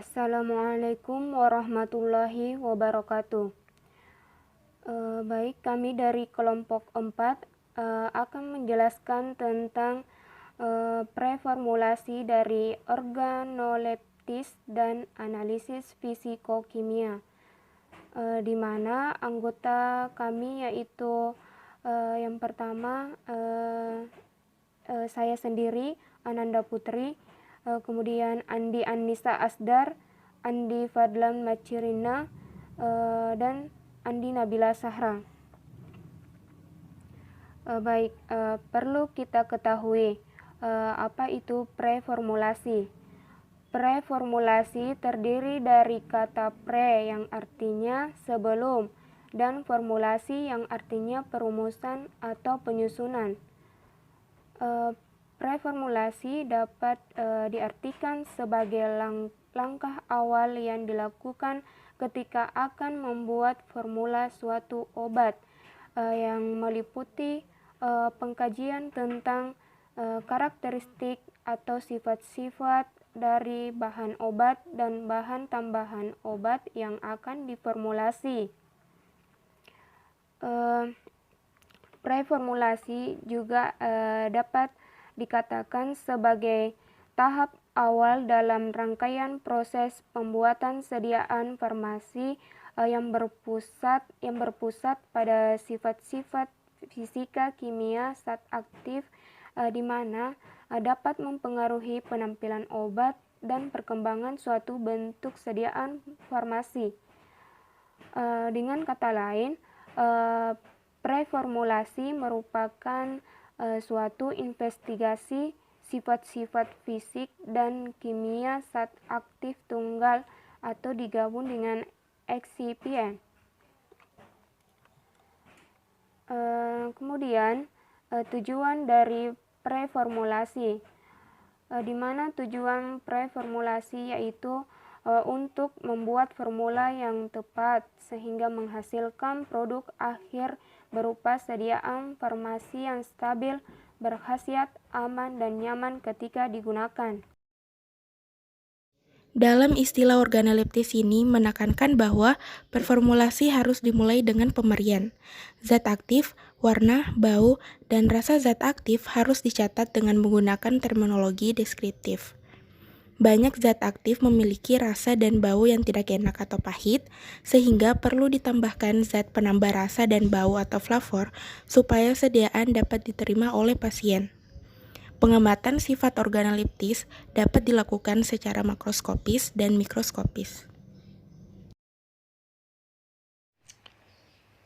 Assalamualaikum warahmatullahi wabarakatuh. Baik, kami dari kelompok 4 akan menjelaskan tentang preformulasi dari organoleptis dan analisis fisikokimia, di mana anggota kami yaitu yang pertama saya sendiri, Ananda Putri, kemudian Andi Anissa Asdar, Andi Fadlan Macirina, dan Andi Nabila Sahra. Baik, perlu kita ketahui apa itu preformulasi. Preformulasi terdiri dari kata pre yang artinya sebelum dan formulasi yang artinya perumusan atau penyusunan. Preformulasi dapat diartikan sebagai langkah awal yang dilakukan ketika akan membuat formula suatu obat, yang meliputi pengkajian tentang karakteristik atau sifat-sifat dari bahan obat dan bahan tambahan obat yang akan diformulasi. Preformulasi juga dapat dikatakan sebagai tahap awal dalam rangkaian proses pembuatan sediaan farmasi yang berpusat pada sifat-sifat fisika kimia zat aktif, di mana dapat mempengaruhi penampilan obat dan perkembangan suatu bentuk sediaan farmasi. Dengan kata lain, preformulasi merupakan suatu investigasi sifat-sifat fisik dan kimia zat aktif tunggal atau digabung dengan eksipien. Kemudian tujuan dari preformulasi, di mana tujuan preformulasi yaitu untuk membuat formula yang tepat sehingga menghasilkan produk akhir berupa sediaan farmasi yang stabil, berkhasiat, aman, dan nyaman ketika digunakan. Dalam istilah organoleptis ini menekankan bahwa performulasi harus dimulai dengan pemberian. Zat aktif, warna, bau, dan rasa zat aktif harus dicatat dengan menggunakan terminologi deskriptif. Banyak zat aktif memiliki rasa dan bau yang tidak enak atau pahit, sehingga perlu ditambahkan zat penambah rasa dan bau atau flavor supaya sediaan dapat diterima oleh pasien. Pengamatan sifat organoleptis dapat dilakukan secara makroskopis dan mikroskopis.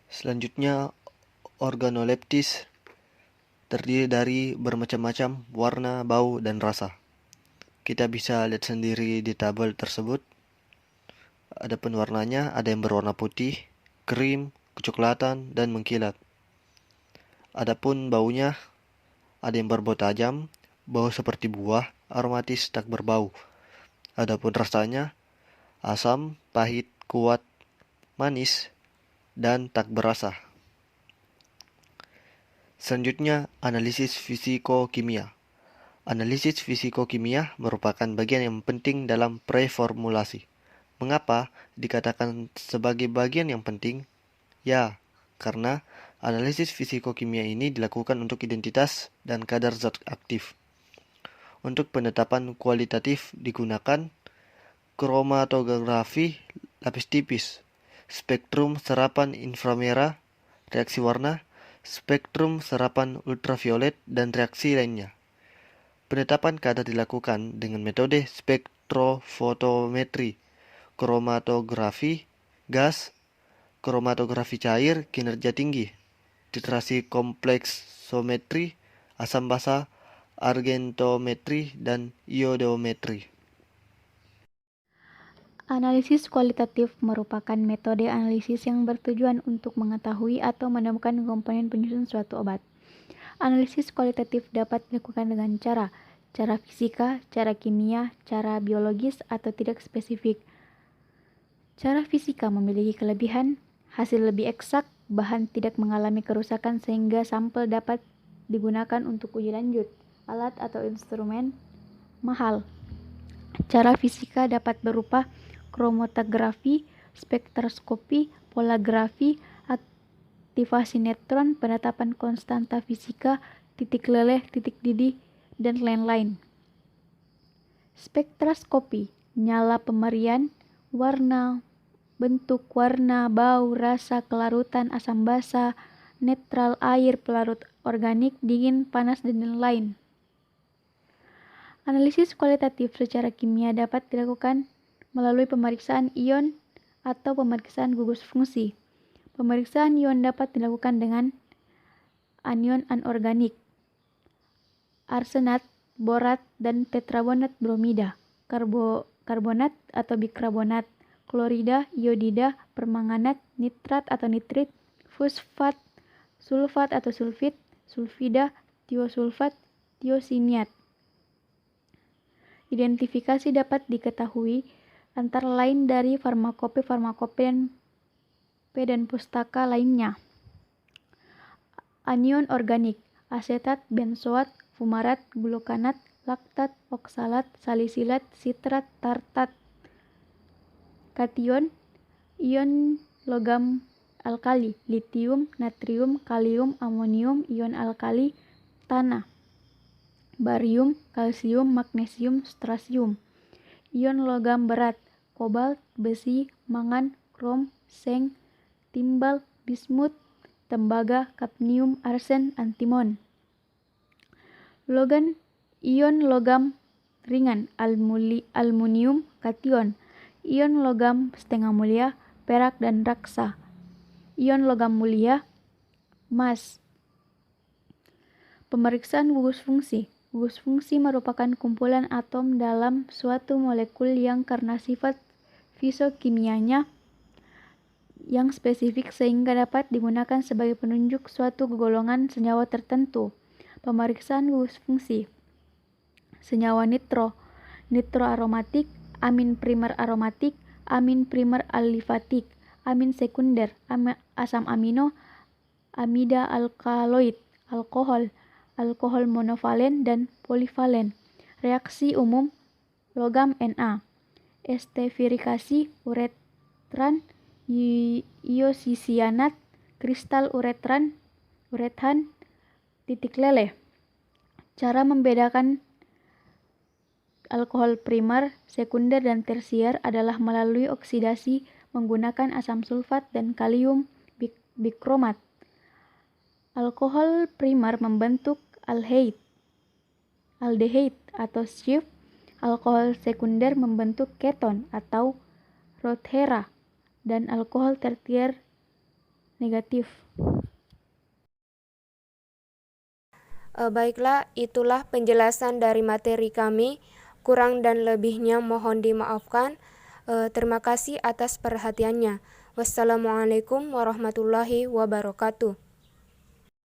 Selanjutnya, organoleptis terdiri dari bermacam-macam warna, bau, dan rasa. Kita bisa lihat sendiri di tabel tersebut. Adapun warnanya ada yang berwarna putih, krim, kecoklatan, dan mengkilat. Adapun baunya ada yang berbau tajam, bau seperti buah, aromatis, tak berbau. Adapun rasanya asam, pahit, kuat, manis, dan tak berasa. Selanjutnya, analisis fisikokimia. Analisis fisikokimia merupakan bagian yang penting dalam preformulasi. Mengapa dikatakan sebagai bagian yang penting? Ya, karena analisis fisikokimia ini dilakukan untuk identitas dan kadar zat aktif. Untuk penetapan kualitatif digunakan kromatografi lapis tipis, spektrum serapan inframerah, reaksi warna, spektrum serapan ultraviolet, dan reaksi lainnya. Penetapan kadar dilakukan dengan metode spektrofotometri, kromatografi gas, kromatografi cair kinerja tinggi, titrasi kompleksometri, asam basa, argentometri, dan iodometri. Analisis kualitatif merupakan metode analisis yang bertujuan untuk mengetahui atau menemukan komponen penyusun suatu obat. Analisis kualitatif dapat dilakukan dengan cara fisika, cara kimia, cara biologis, atau tidak spesifik. Cara fisika memiliki kelebihan, hasil lebih eksak, bahan tidak mengalami kerusakan sehingga sampel dapat digunakan untuk uji lanjut. Alat atau instrumen mahal. Cara fisika dapat berupa kromatografi, spektroskopi, polarografi, aktivasi neutron, penetapan konstanta fisika, titik leleh, titik didih, dan lain-lain. Spektroskopi, nyala pemerian, warna, bentuk, warna, bau, rasa, kelarutan, asam basa, netral, air, pelarut organik, dingin, panas, dan lain-lain. Analisis kualitatif secara kimia dapat dilakukan melalui pemeriksaan ion atau pemeriksaan gugus fungsi. Pemeriksaan ion dapat dilakukan dengan anion anorganik, arsenat, borat, dan tetrabonat bromida, karbonat atau bikarbonat, klorida, iodida, permanganat, nitrat atau nitrit, fosfat, sulfat atau sulfit, sulfida, tiosulfat, tiosiniat. Identifikasi dapat diketahui antara lain dari farmakope dan pustaka lainnya. Anion organik, asetat, benzoat, fumarat, glukanat, laktat, oksalat, salisilat, sitrat, tartat. Kation, ion logam alkali, litium, natrium, kalium, amonium, ion alkali, tanah. Barium, kalsium, magnesium, strasium. Ion logam berat, kobalt, besi, mangan, krom, seng, timbal, bismut, tembaga, kadmium, arsen, antimon. Ion logam ringan, aluminium, kation. Ion logam setengah mulia, perak dan raksa. Ion logam mulia, emas. Pemeriksaan gugus fungsi. Gugus fungsi merupakan kumpulan atom dalam suatu molekul yang karena sifat fisokimianya yang spesifik sehingga dapat digunakan sebagai penunjuk suatu golongan senyawa tertentu. Pemeriksaan gugus fungsi. Senyawa nitroaromatik, amin primer aromatik, amin primer alifatik, amin sekunder, asam amino, amida alkaloid, alkohol monovalen dan polivalen. Reaksi umum logam Na. Esterifikasi uretran, iosisianat, kristal uretan, titik leleh. Cara membedakan alkohol primer, sekunder, dan tersier adalah melalui oksidasi menggunakan asam sulfat dan kalium bikromat. Alkohol primer membentuk aldehyde atau shift. Alkohol sekunder membentuk keton atau rothera, dan alkohol tersier negatif. Baiklah, itulah penjelasan dari materi kami. Kurang dan lebihnya mohon dimaafkan. Terima kasih atas perhatiannya. Wassalamualaikum warahmatullahi wabarakatuh.